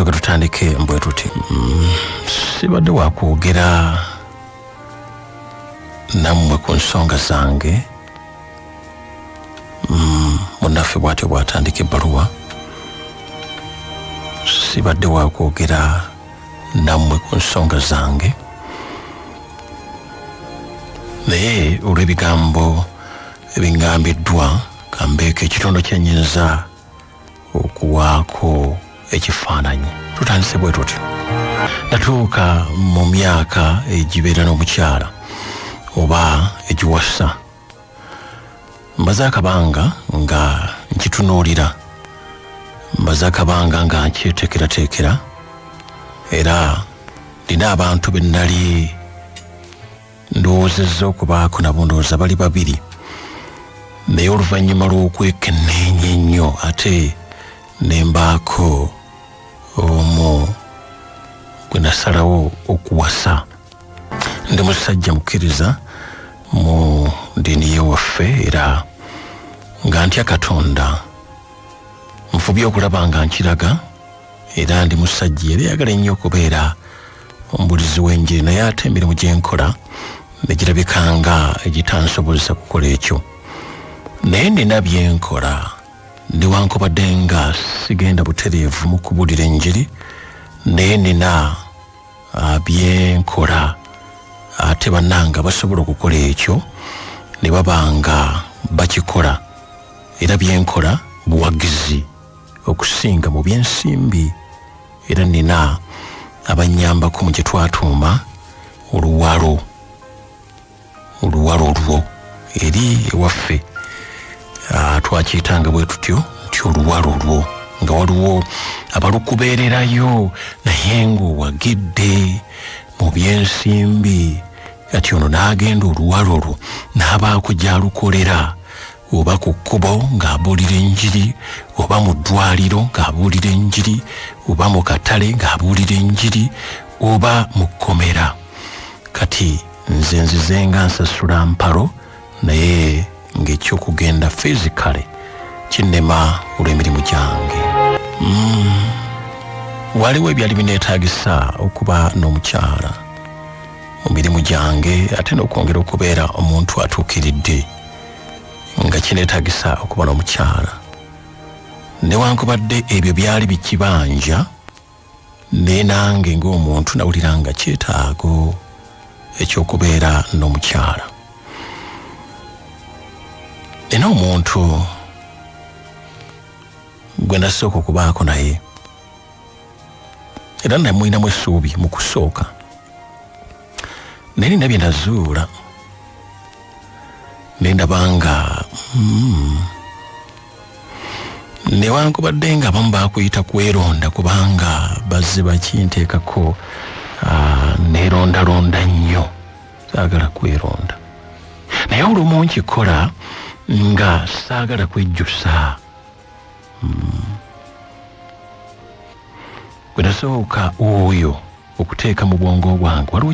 tusooka tutandike mbwe tuti sibadde wakwogera nammwe ku nsonga zange. Munnaffe bw'atyo bw'atandika ebbaluwa, sibadde wakwogera nammwe ku nsonga zange, naye olw'ebigambo ebiŋŋambiddwa kambeeko ekitondo kye nnyinza okuwaako ekifaananyi. Tutandise bwe tuti. Natuuka mu myaka egibeera n'omukyala oba egiwasa, mbaze akabanga nga nkitunuulira, mbaze akabanga nga nkyeteekerateekera, era ndina abantu be nnali ndowoozezza okubaako nabo ndowooza bali babiri, naye oluvannyuma lw'okwekenneenya ennyo ate ne mbaako omu gwe nasalawo okuwasa. Ndi musajja mukkiriza mu ddiini y'ewaffe era nga ntya Katonda, nfubye okulaba nga nkiraga, era ndi musajja era ayagala ennyo okubeera omubulizi w'enjiri, naye ate emirimu gye nkola ne girabika nga egitansoboza kukola ekyo. Naye nina bye nkola, newankubadde nga sigenda butereevu mu kubuulira enjiri, naye nina bye nkola ate bannanga basobola okukola ekyo ne baba nga bakikola, era bye nkola buwagizi okusinga mu by'ensimbi, era nina abannyambako mu gye twatuuma oluwalo olwo eri ewaffe twakiyitanga bwe tutyo nti oluwalo olwo, nga waliwo abalukubeererayo naye ng'owagidde mu by'ensimbi, kati ono n'agenda oluwalo olwo n'abaako gy'alukolera, oba ku kkubo ng'abuulira enjiri, oba mu ddwaliro ng'abuulira enjiri, oba mu katale ng'abuulira enjiri, oba mu kkomera. Kati nze nzize nga nsasula mpalo, naye ng'ekyokugenda physically kinnema olw'emirimu gyange. Waliwo ebyali bineetaagisa okuba n'omukyala mu mirimu gyange, ate n'okwongera okubeera omuntu atuukiridde nga kineetaagisa okuba n'omukyala. Newankubadde ebyo byali bikibanja, naye nange ng'omuntu nawulira nga kyetaago ekyokubeera n'omukyala. Nina omuntu gwe nasooka okubaako naye, era namwinamu essuubi mu kusooka, naye nina bye nazuula ne ndaba nga newankubadde nga abamu baakuyita kweronda kubanga bazze bakinteekako, neerondalonda nnyo, saagala kweronda, naye olumu nkikola nga saagala kwejjusa. Gwe nasooka oyo okuteeka mu bwongo bwange, waliwo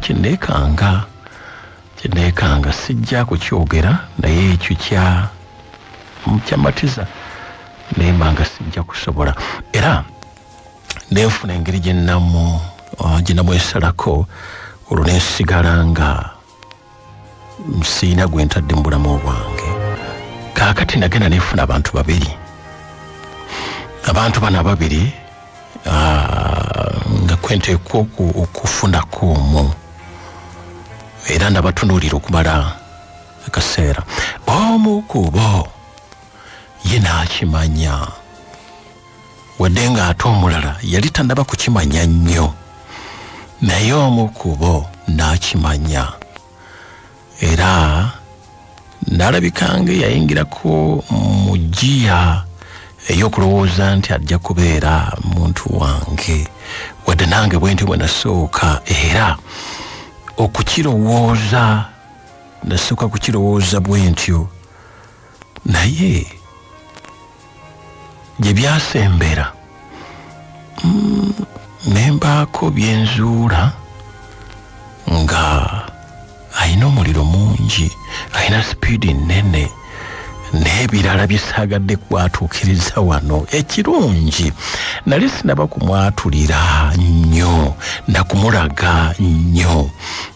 kyenneekanga sijja kukyogera, naye ekyo kyamatiza naye mba nga sijja kusobola, era nenfuna engeri gye namwesalako, olwo nensigala nga siina gwe ntadde mu bulamu bwange. Kaakati nagenda nenfuna abantu babiri, abantu bano ababiri nga kwenteekwa okufunako omu, era nabatunuulira okumala akaseera. Omu ku bo ye n'akimanya, wadde nga ate omulala yali tannaba kukimanya nnyo, naye omu ku bo n'akimanya, era n'alabika nga yayingirako mu jjiya ey'okulowooza nti ajja kubeera muntu wange, wadde nange bwe ntyo bwe nasooka era okukirowooza, nasooka kukirowooza bwe ntyo, naye gye byasembera nembaako byenzuula nga ayina omuliro mungi, ayina sipiidi nnene, naye n'ebirala byesagadde kwatuukiriza wano. Ekirungi nali sinaba kumwatulira nnyo nakumulaga nnyo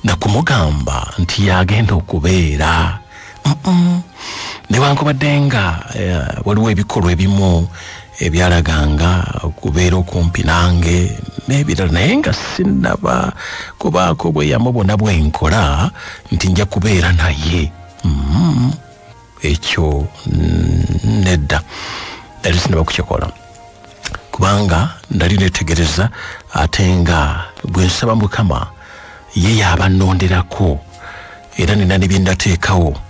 nakumugamba nti yagenda okubeera newankubadde nga waliwo ebikolwa ebimu ebyalaganga okubeera okumpi nange n'ebirala naye nga sinnaba kubaako bweyamubona bwenkola nti nja kubeera naye. Ekyo nedda nali sinaba kukikola kubanga nali netegereza ate nga bwe nsaba Mukama ye yaba nnonderako era nina ne bye ndateekawo.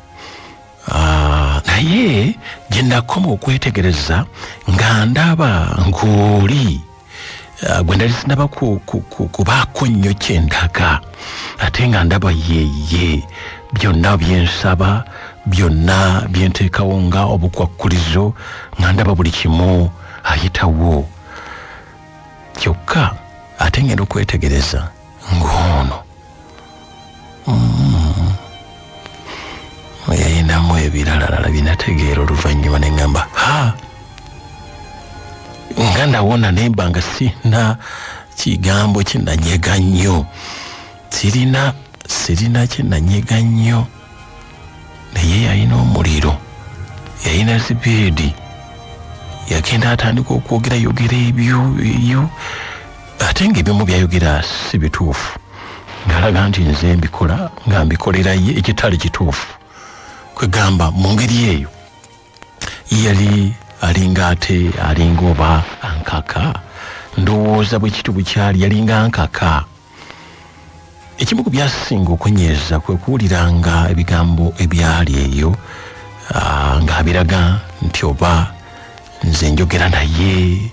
Naye gye nakoma okwetegereza nga ndaba ng'oli gwe ndali sinaba kubaako nnyo kye ndaga ate nga ndaba yeye byonna byensaba byonna byenteekawo nga obukwakkulizo nga ndaba buli kimu ayitawo kyokka ate ngenda okwetegereza ng'ono yayinamu ebiralalala binategeera oluvannyuma ne ŋŋamba nga ndawona nemba nga sirina kigambo kye nanyega nnyo sirina kye nanyega nnyo naye yalina omuliro yalina sipiidi yagenda atandika okwogera ebyo ate ng'ebimu byayogera si bituufu ng'alaga nti nze mbikola nga mbikolera ye ekitali kituufu kwegamba mu ngeri eyo yali alinga ate alinga oba ankaka ndowooza bwe kitu bukyali yalinga ankaka. Ekimu ku byasinga okwenyeeza kwe kuwuliranga ebigambo ebyali eyo ng'abiraga nti oba nze njogera naye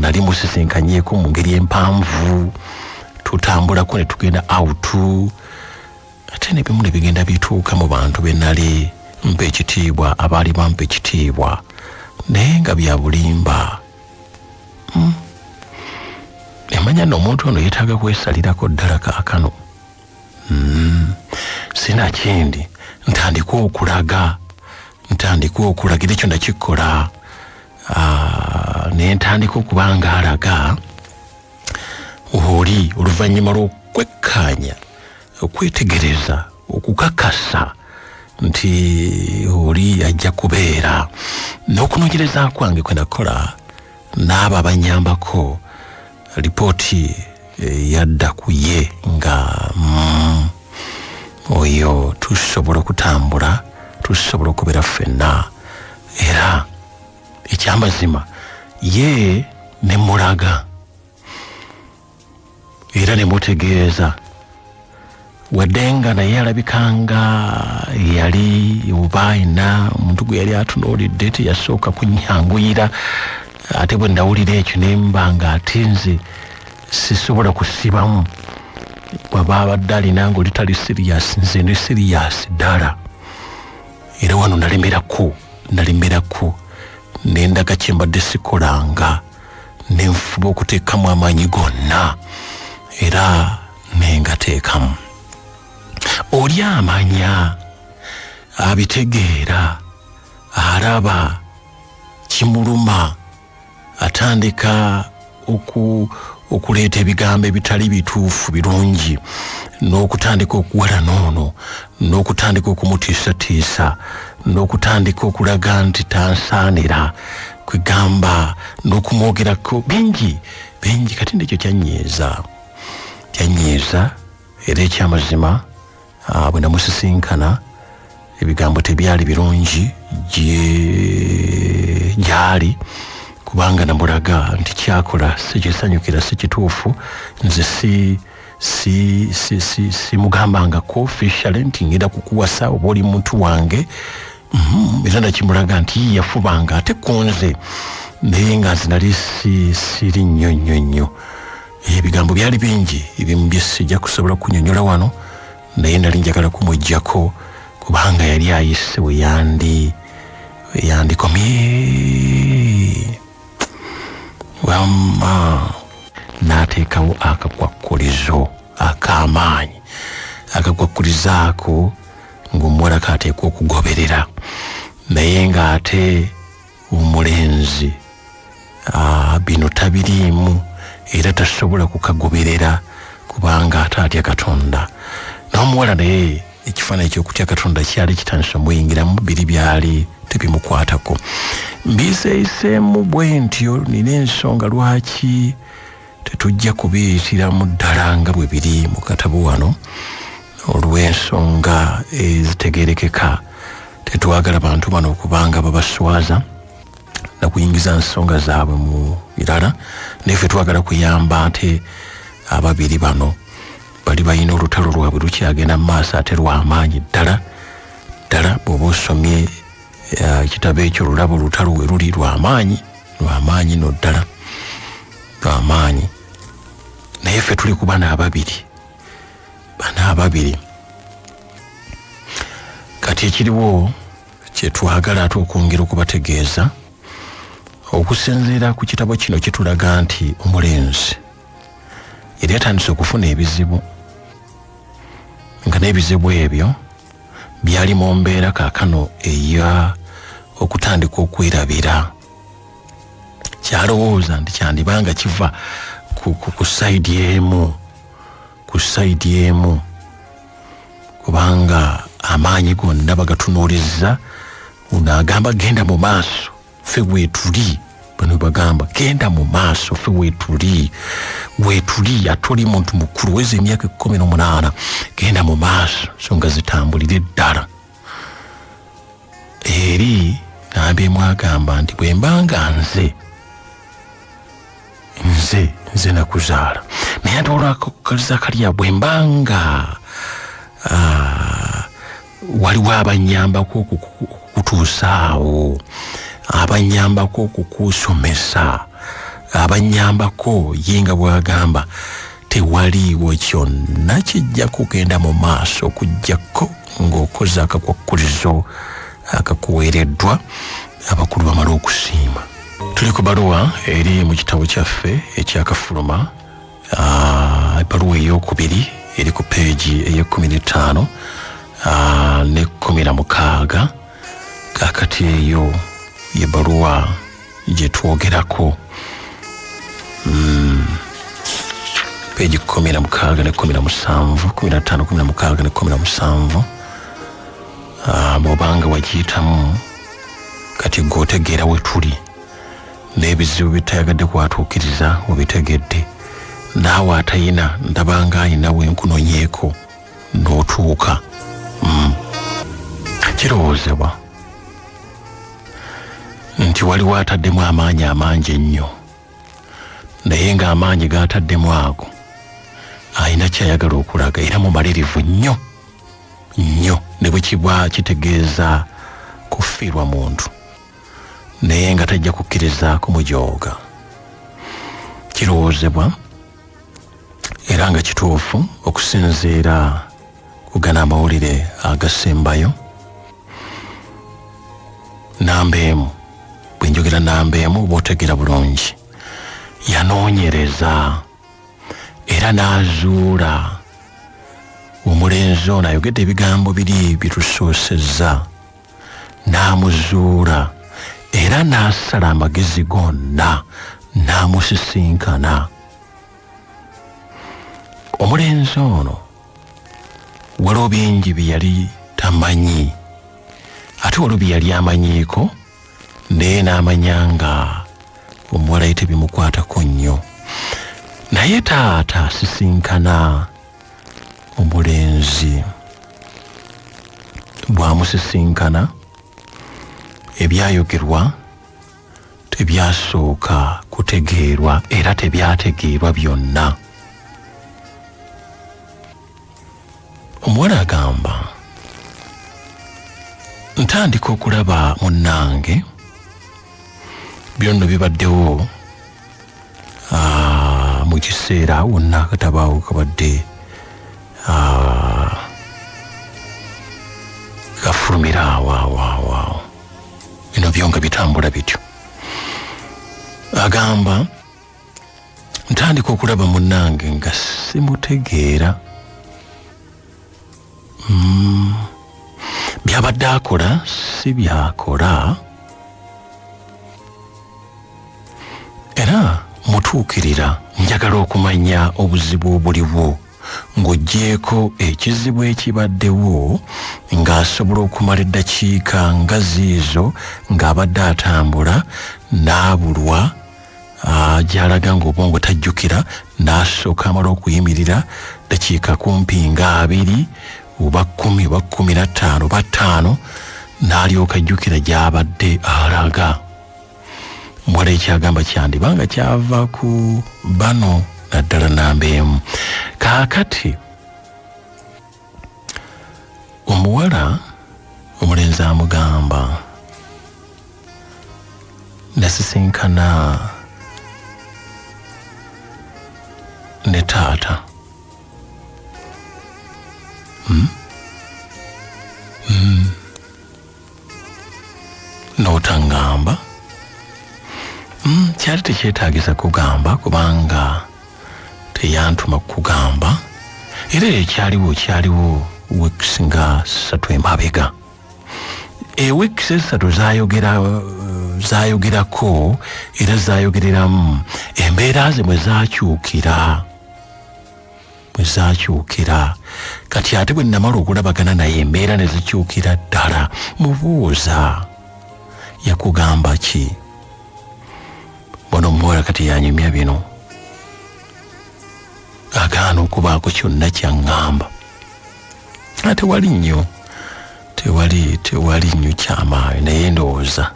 nali musisinkanyeko mu ngeri empanvu tutambulako ne tugenda autu ate nebimu ne bigenda bituuka mu bantu be nali mpa ekitiibwa abaali bampa ekitiibwa naye nga bya bulimba. Emanya n'omuntu ono yeetaaga kwesalirako ddala kaakano. Sina kindi ntandika okulagira ekyo nakikola naye ntandika okuba nga alaga oli oluvannyuma lw'okwekkaanya okwetegereza okukakasa nti oli ajja kubeera n'okunoonyereza kwange kwe nakola n'abo abanyambako lipooti yadda ku ye nga oyo tusobola okutambula tusobola okubeera ffenna era ekyamazima ye ne mulaga era ne mutegeeza wadde nga naye alabikanga yali oba ayina omuntu gwe yali atunuulidde teyasooka kunnyanguyira ate bwe ndawulira ekyo ne mba nga ate nze sisobola kusibamu bw'aba abadde alina ng'oli tali siriyasi nze ne siriyasi ddala era wano nalemerako ne ndaga kye mbadde sikolanga ne nfuba okuteekamu amaanyi gonna era ne ngateekamu. Oli amanya abitegeera araba kimuluma atandika okuleeta ebigambo ebitali bituufu birungi n'okutandika okuwala noono n'okutandika okumutiisatiisa n'okutandika okulaga nti tansaanira kwegamba n'okumwogerako bingi kati nekyo kyanyeeza era ekyamazima bwe namusisinkana ebigambo tebyali birungi gyali kubanga namulaga nti kyakola sikisanyukira si kituufu nze si mugambangako officially nti ngenda kukuwasa oba oli muntu wange era nakimulaga nti yafubanga ate kunze naye nga nze nali siri nnyo ebigambo byali bingi ebimu bye sijja kusobola kunyonyola wano naye nali njagala kumuggyako kubanga yali ayise we yandikomye wamma n'ateekawo akakwakkulizo ak'amaanyi akakwakkulizo ako ng'omuwala kaateekwa okugoberera naye ng'ate omulenzi bino tabiriimu era tasobola kukagoberera kubanga ate atya Katonda. N'omuwala naye ekifaananyi ky'okutya Katonda kyali kitandise muyingiramu, biri byali tebimukwatako. Mbiseeseemu bwe ntyo, nina ensonga lwaki tetujja kubiyitiramu ddala nga bwe biri mu katabo wano, olw'ensonga ezitegeerekeka. Tetwagala bantu bano okubanga babaswaza na kuyingiza nsonga zaabwe mu birala, naye ffe twagala kuyamba ate ababiri bano bali balina olutalo lwabwe lukyagenda mu maaso ate lw'amaanyi ddala ddala. Bw'oba osomye ekitabo ekyo olulaba olutalo we luli lw'amaanyi no ddala, lw'amaanyi. Naye ffe tuli ku bana ababiri. Kati ekiriwo kye twagala ate okwongera okubategeeza, okusinziira ku kitabo kino kitulaga nti omulenzi yali atandise okufuna ebizibu, nga n'ebizibu ebyo byali mu mbeera kaakano eya okutandika okwerabira. Kyalowooza nti kyandibanga kiva ku sayidi emu, kubanga amaanyi gonna bagatunuulizza. Ono agamba genda mu maaso, ffe weetuli. Bano bagamba genda mu maaso, ffe weetuli, atoli muntu mukulu, weza emyaka 18, genda mu maaso, so nga zitambulire ddala. Eri n'abeemu agamba nti bwe mbanga nze nakuzaala, naye ate olwakukaliza kalya bwe mbanga waliwo abanyambako okukutuusaawo, abanyambako okukusomesa, abanyambako ye nga bwagamba tewaliiwo kyonna kijja kugenda mu maaso okujjako ng'okoze akakwakkulizo akakuweereddwa abakulu bamala okusiima. Tuli ku baluwa eri mu kitabo kyaffe ekyakafuluma, ebbaluwa ey'okubiri eri ku peegi ey'15 ne 16. Kakati eyo y'ebbaluwa gye twogerako, peegi 16 ne 17, 15, 16 ne 17. Bw'obanga wagiyitamu kati gw'otegeera we tuli n'ebizibu bitayagadde kwatuukiriza obitegedde, naawe atayina ndabanga ayina wenkunonyeeko n'otuuka. Kirowoozebwa nti waliwo ataddemu amaanyi amangi ennyo, naye ng'amaanyi g'ataddemu ago ayina kyayagala okulaga era mumalirivu nnyo ne bwe kiba kitegeeza kufiirwa muntu, naye nga tajja kukkiriza kumujooga. Kirowoozebwa era nga kituufu okusinziira ku gano amawulire agasembayo. Nambeemu, bwe njogera nambeemu bw'otegeera bulungi, yanoonyereza era n'azuula omulenzi ono ayogedde ebigambo biri bitusoosezza, n'amuzuula era n'asala amagezi gonna n'amusisinkana. Omulenzi ono waliwo bingi bye yali tamanyi, ate waliwo bye yali amanyiiko, naye n'amanya nga omuwala ye tebimukwatako nnyo. Naye taata asisinkana omulenzi. Bw'amusisinkana, ebyayogerwa tebyasooka kutegeerwa era tebyategeerwa byonna. Omuwala agamba, ntandika okulaba munnange byonna bibaddewo mu kiseera wonna akatabaawo kabadde gafulumira awo bino byo nga bitambula bityo. Agamba, ntandika okulaba munnange nga simutegeera, byabadde akola si byakola era mutuukirira njagala okumanya obuzibu obuliwo ng'oggyeko ekizibu ekibaddewo ng'asobola okumala eddakiika nga ziizo ng'abadde atambula n'abulwa gy'alaga ng'obwongo tajjukira n'asooka amala okuyimirira dakiika kumpi nga 2 oba 10 oba 15 oba 5 n'alyoka ajjukira gy'abadde alaga. Muwala ekyagamba kyandibanga kyava ku bano naddala namba emu. Kaakati omuwala omulenzi amugamba nasisinkana ne taata n'otangamba kyali tekyetaagisa kugamba kubanga teyantuma kugamba era kyaliwo weeks nga 3 emabega. Weeks 3 zayogerako era zayogereramu embeera ze bwe zakyukira kati ate bwe namala okulabagana naye embeera ne zikyukira ddala. Mubuuza yakugamba ki? Bono omuwala kati yanyumya bino agaana okubaako kyonna kyaŋŋamba. Tewali nnyo kyamaanyi naye ndowooza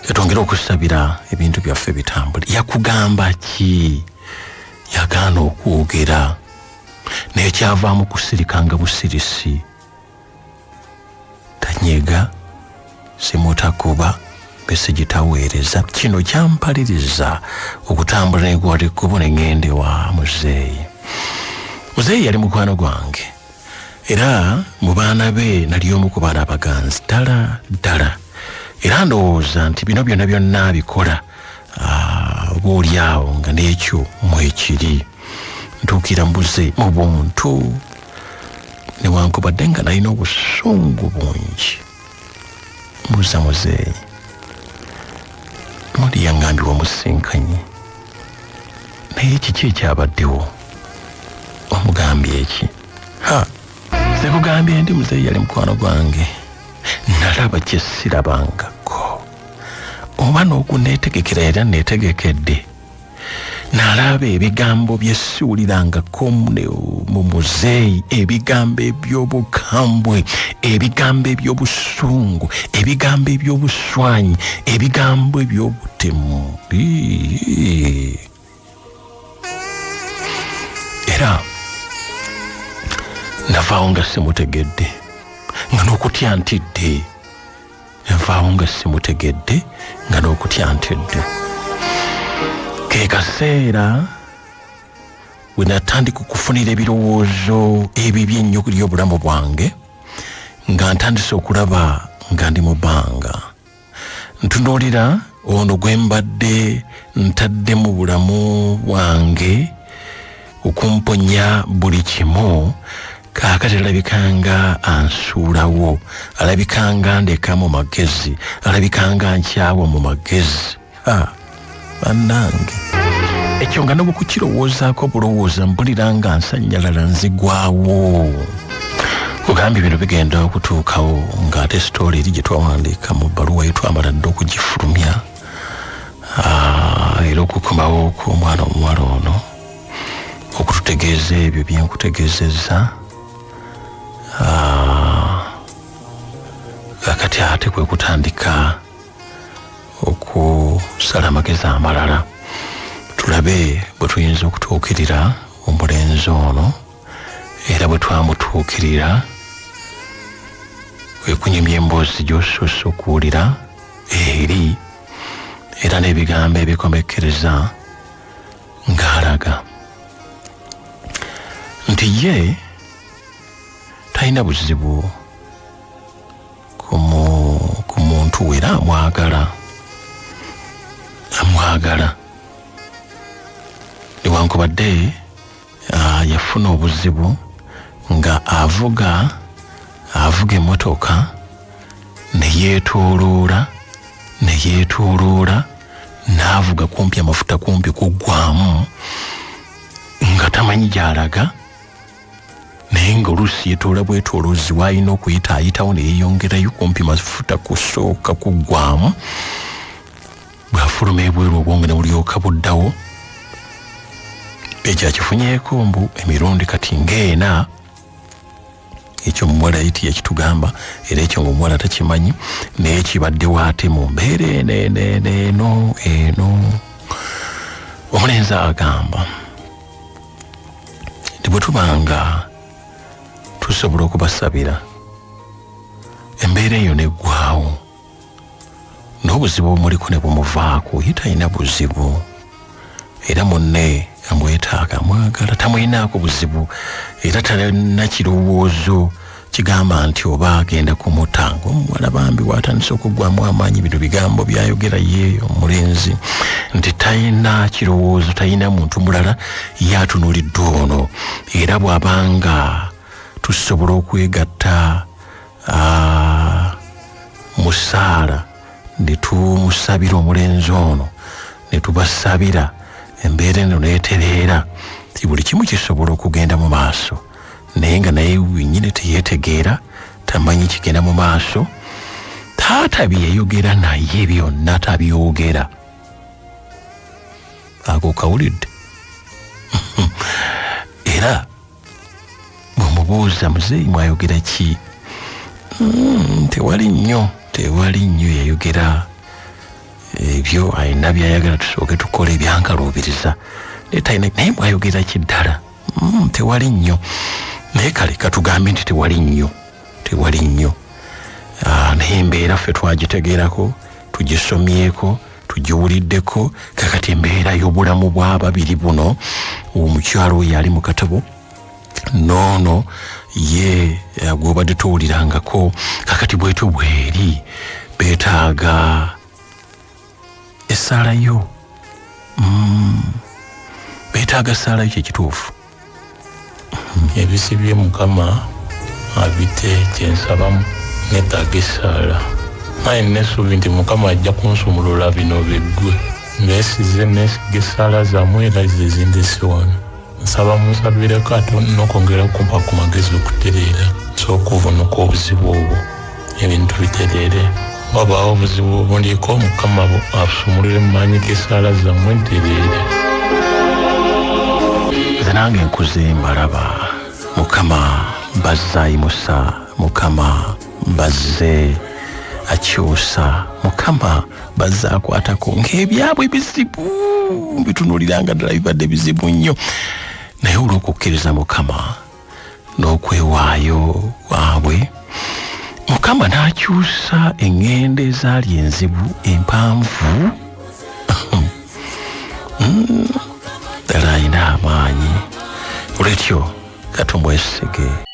yatwongera okusabira ebintu byaffe bitambule. Yakugamba ki? Yagaana okwogera naye kyavaamu kusirikanga busirisi. Tanyega simutakuba meseji taweereza. Kino kyampaliriza okutambula negwali ekkubo ne ŋŋende wa muzeeyi. Muzeeyi yali mukwano gwange era mu baana be nali omu ku baana abaganzi ddala era ndowooza nti bino byonna abikola obaolyawo nga n'ekyo mwekiri. Ntuukira mbuze mu buntu newankubadde nga nalina obusungu bungi. Mbuuza muzeeyi muli yaŋŋambye wamusinkanye naye kiki ekyabaddewo? Omugambye eki? Sekugambye ndi muzeeyi yali mukwano gwange nalaba kye sirabangako oba n'okuneetegekera era neetegekedde. Nalaba ebigambo bye siwulirangako mu muzeeyi, ebigambo eby'obukambwe, ebigambo eby'obusungu, ebigambo eby'obuswanyi, ebigambo eby'obutemu. Era navaawo nga simutegedde nga n'okutya ntidde. Ke kaseera we natandika okufunira ebirowoozo ebibi ennyo kuli obulamu bwange nga ntandise okulaba nga ndi mu bbanga. Ntunuulira ono gwe mbadde ntadde mu bulamu bwange okumponya buli kimu kaakati alabikanga ansuulawo, alabikanga ndeka mu magezi, alabikanga nkyawa mu magezi. Bannange ekyo nga n'obukukirowoozaako bulowooza mpulira nga nsannyalala nzigwawo. Kugambye bino bigenda okutuukawo ng'ate sitooli eri gye twawandiika mu bbaluwa ye twamala dde okugifulumya era okukomawo kw'omwana omuwala ono okututegeeza ebyo bye nkutegeezezza. Kati ate kwe kutandika okusala amagezi amalala tulabe bwe tuyinza okutuukirira omulenzi ono era bwe twamutuukirira wekunyumya emboozi gy'osusse okuwulira eri era n'ebigambo ebikomekkereza ng'alaga nti ye talina buzibu ku muntu era amwagala newankubadde yafuna obuzibu nga avuga avuga emmotoka ne yeetooloola n'avuga kumpi amafuta kumpi kuggwaamu nga tamanyi gy'alaga, naye nga oluusi yeetoola bwetooloozi w'alina okuyita ayitawo ne yeeyongerayo kumpi mafuta kusooka kuggwaamu. Bw'afuluma ebweru obwongo ne bulyoka buddawo. Ekyo akifunyeeko mbu emirundi kati ng'ena. Ekyo omuwala yiti yakitugamba era ekyo ng'omuwala takimanyi naye kibaddewo ate mu mbeera eno. Omulenzi agamba nti bwe tubanga tusobola okubasabira embeera eyo neggwaawo n'obuzibu bumuliko ne bumuvaako ye talina buzibu era munne amwetaaga amwagala tamwinaako buzibu era talina kirowoozo kigamba nti oba agenda kumutanga. Omuwala bambi watandise okuggwamu amaanyi bino bigambo byayogera ye omulenzi nti talina kirowoozo, talina muntu mulala yatunuulidde ono era bw'abanga tusobola okwegatta musaala ne tumusabira omulenzi ono ne tubasabira embeera eno neetereera ti buli kimu kisobola okugenda mu maaso, naye nga naye wennyini teyeetegeera, tamanyi kigenda mu maaso. Taata bye yayogera naye byonna tabyogera. Ako kawulidde? Era bw'omubuuza muzeeyi mwayogera ki? Tewali nnyo yayogera ebyo alina byayagala tusooke tukole ebyankaluubiriza naye mwayogera ki ddala? Tewali nnyo. Naye kale katugambe nti tewali nnyo. Naye embeera ffe twagitegeerako, tugisomyeko, tugiwuliddeko. Kakati embeera y'obulamu bw'ababiri buno, omukyalo oyo ali mu katabo noono ye gw'obadde tuwulirangako, kakati bwetyo bweri beetaaga essaalayo. Beetaaga essaalayo kyekituufu. Ebisibye Mukama abite kyensabamu neetaaga essaala. Naye nesuubi nti Mukama ajja kunsumulula bino biggwe. Neesiga essaala zammwe era zezindese wano. Nsaba munsabireko ate n'okwongera okumpa ku magezi okutereera nsooka okuvunuka obuzibu obwo ebintu bitereere. Wabaawo obuzibu obuliko Mukama asumulule mu maanyi g'essaala zammwe ntereere. Nze nange nkuze mbalaba. Mukama bazze ayimusa, Mukama bazze akyusa, Mukama bazze akwatako ng'ebyabwe ebizibu bitunuuliranga ddala bibadde bizibu nnyo, naye olw'okukkiriza Mukama n'okwewaayo kwabwe, Mukama n'akyusa eŋŋendo ezaali enzibu empanvu. Ddala alina amaanyi. Olw'ekyo katumwesige.